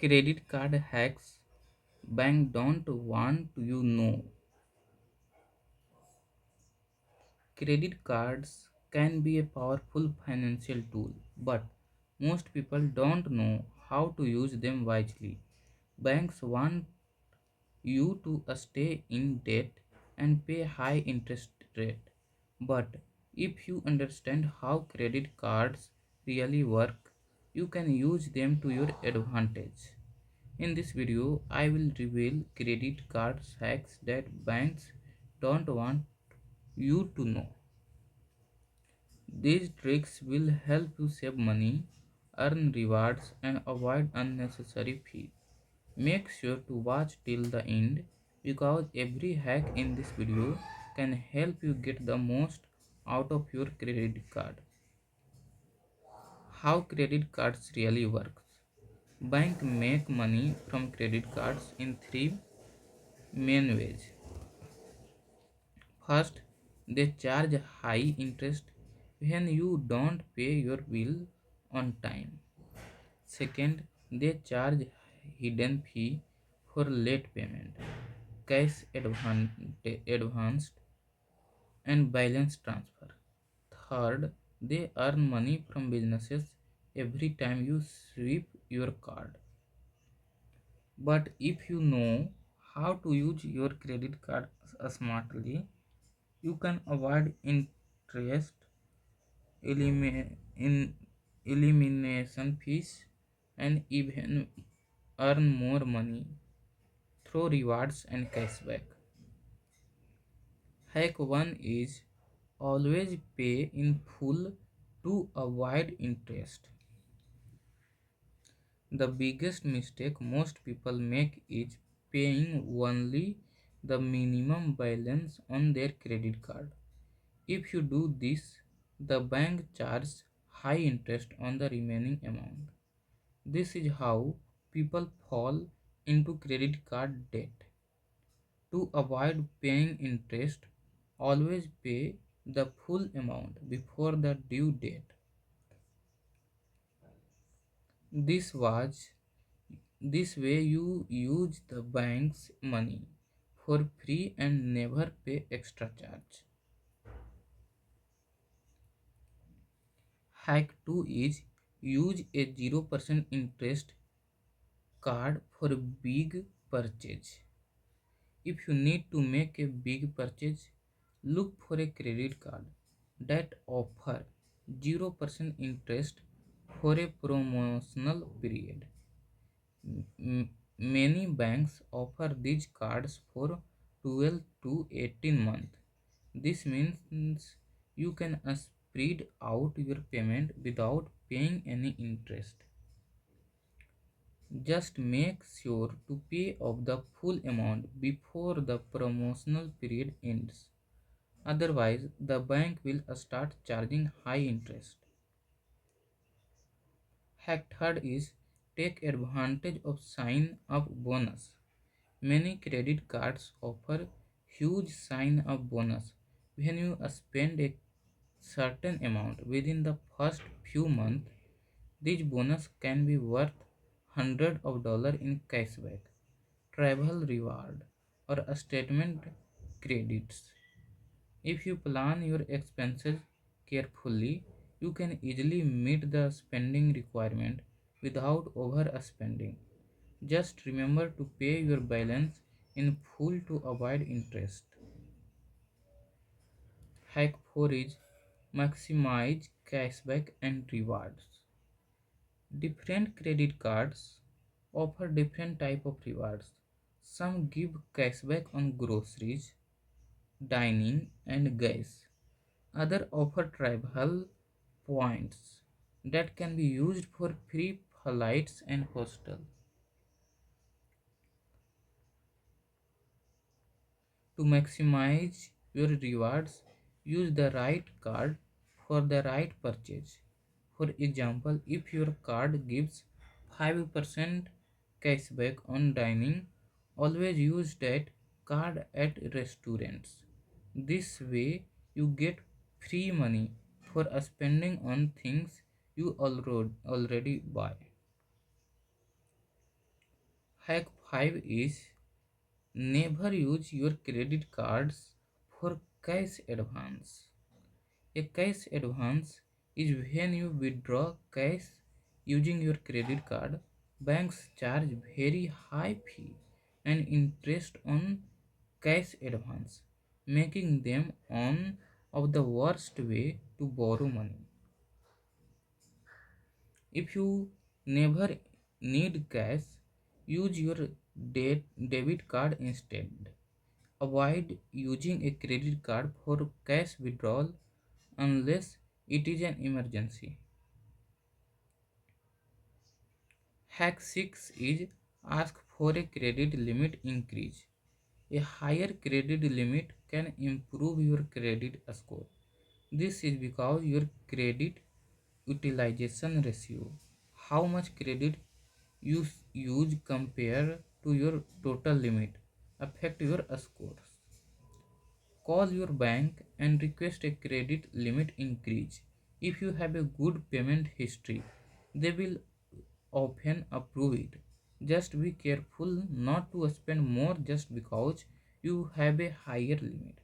Credit card hacks bank don't want you know. Credit cards can be a powerful financial tool, but most people don't know how to use them wisely. Banks want you to stay in debt and pay high interest rate. But if you understand how credit cards really work, you can use them to your advantage. In this video, I will reveal credit card hacks that banks don't want you to know. These tricks will help you save money, earn rewards, and avoid unnecessary fees. Make sure to watch till the end because every hack in this video can help you get the most out of your credit card. How credit cards really works. Bank make money from credit cards in three main ways. First, they charge high interest when you don't pay your bill on time. Second, they charge hidden fee for late payment, cash advanced, and balance transfer. Third, they earn money from businesses every time you swipe your card. But if you know how to use your credit card smartly, you can avoid interest, in elimination fees, and even earn more money through rewards and cashback. Hack 1 is always pay in full to avoid interest. The biggest mistake most people make is paying only the minimum balance on their credit card. If you do this, the bank charges high interest on the remaining amount. This is how people fall into credit card debt. To avoid paying interest, always pay the full amount before the due date. This was this way you use the bank's money for free and never pay extra charge. Hack 2 is use a 0% interest card for big purchase. If you need to make a big purchase, look for a credit card that offer 0% interest for a promotional period. Many banks offer these cards for 12 to 18 months. This means you can spread out your payment without paying any interest. Just make sure to pay off the full amount before the promotional period ends. Otherwise, the bank will start charging high interest. Hack third is take advantage of sign up bonus. Many credit cards offer huge sign up bonus when you spend a certain amount within the first few months. This bonus can be worth hundreds of dollars in cashback, travel reward, or a statement credits. If you plan your expenses carefully, you can easily meet the spending requirement without overspending. Just remember to pay your balance in full to avoid interest. Hack 4 is maximize cashback and rewards. Different credit cards offer different type of rewards. Some give cashback on groceries, dining and gas. Other offer travel points that can be used for free flights and hostel. To maximize your rewards, use the right card for the right purchase. For example, if your card gives 5% cashback on dining, always use that card at restaurants. This way, you get free money for spending on things you already buy. Hack 5 is never use your credit cards for cash advance. A cash advance is when you withdraw cash using your credit card. Banks charge very high fee and interest on cash advance, making them one of the worst way to borrow money. If you never need cash, use your debit card instead. Avoid using a credit card for cash withdrawal unless it is an emergency. Hack 6 is ask for a credit limit increase. A higher credit limit can improve your credit score. This is because your credit utilization ratio, how much credit you use compared to your total limit, affect your scores. Call your bank and request a credit limit increase. If you have a good payment history, they will often approve it. Just be careful not to spend more just because you have a higher limit.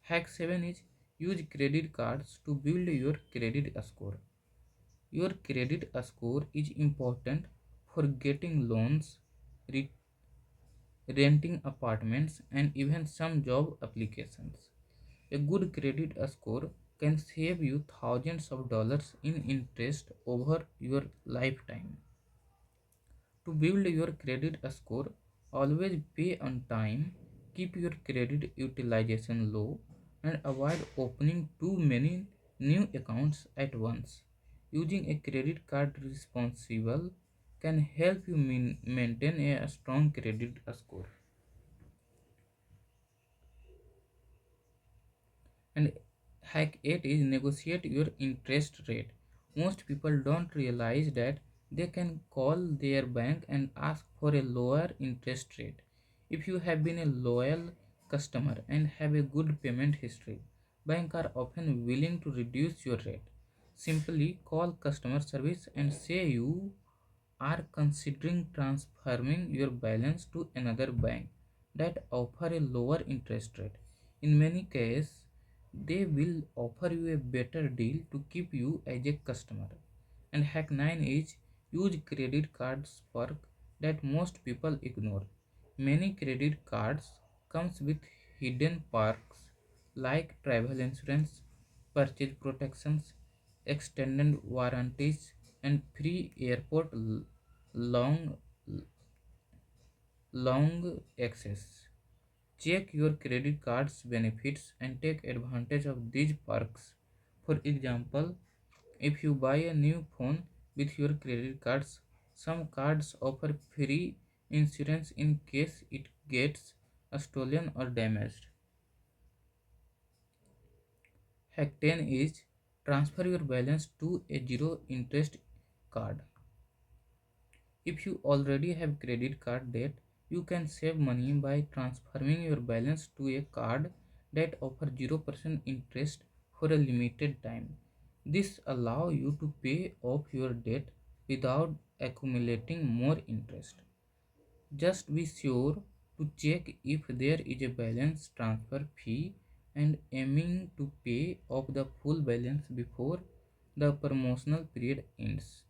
Hack 7 is use credit cards to build your credit score. Your credit score is important for getting loans, re- renting apartments, and even some job applications. A good credit score can save you thousands of dollars in interest over your lifetime. To build your credit score, always pay on time, keep your credit utilization low, and avoid opening too many new accounts at once. Using a credit card responsible can help you maintain a strong credit score. And hack 8 is negotiate your interest rate. Most people don't realize that they can call their bank and ask for a lower interest rate. If you have been a loyal customer and have a good payment history, banks are often willing to reduce your rate. Simply call customer service and say you are considering transferring your balance to another bank that offer a lower interest rate. In many cases, they will offer you a better deal to keep you as a customer. And hack 9 is use credit cards perk that most people ignore. Many credit cards comes with hidden perks like travel insurance, purchase protections, extended warranties, and free airport long long access. Check your credit card's benefits and take advantage of these perks. For example, if you buy a new phone with your credit cards, some cards offer free insurance in case it gets stolen or damaged. Hack 10 is transfer your balance to a zero interest card. If you already have credit card debt, you can save money by transferring your balance to a card that offers 0% interest for a limited time. This allows you to pay off your debt without accumulating more interest. Just be sure to check if there is a balance transfer fee and aiming to pay off the full balance before the promotional period ends.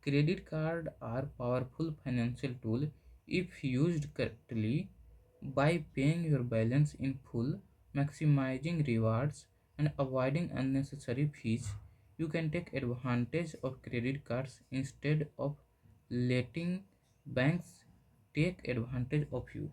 Credit cards are powerful financial tool if used correctly. By paying your balance in full, maximizing rewards, and avoiding unnecessary fees. You can take advantage of credit cards instead of letting banks take advantage of you.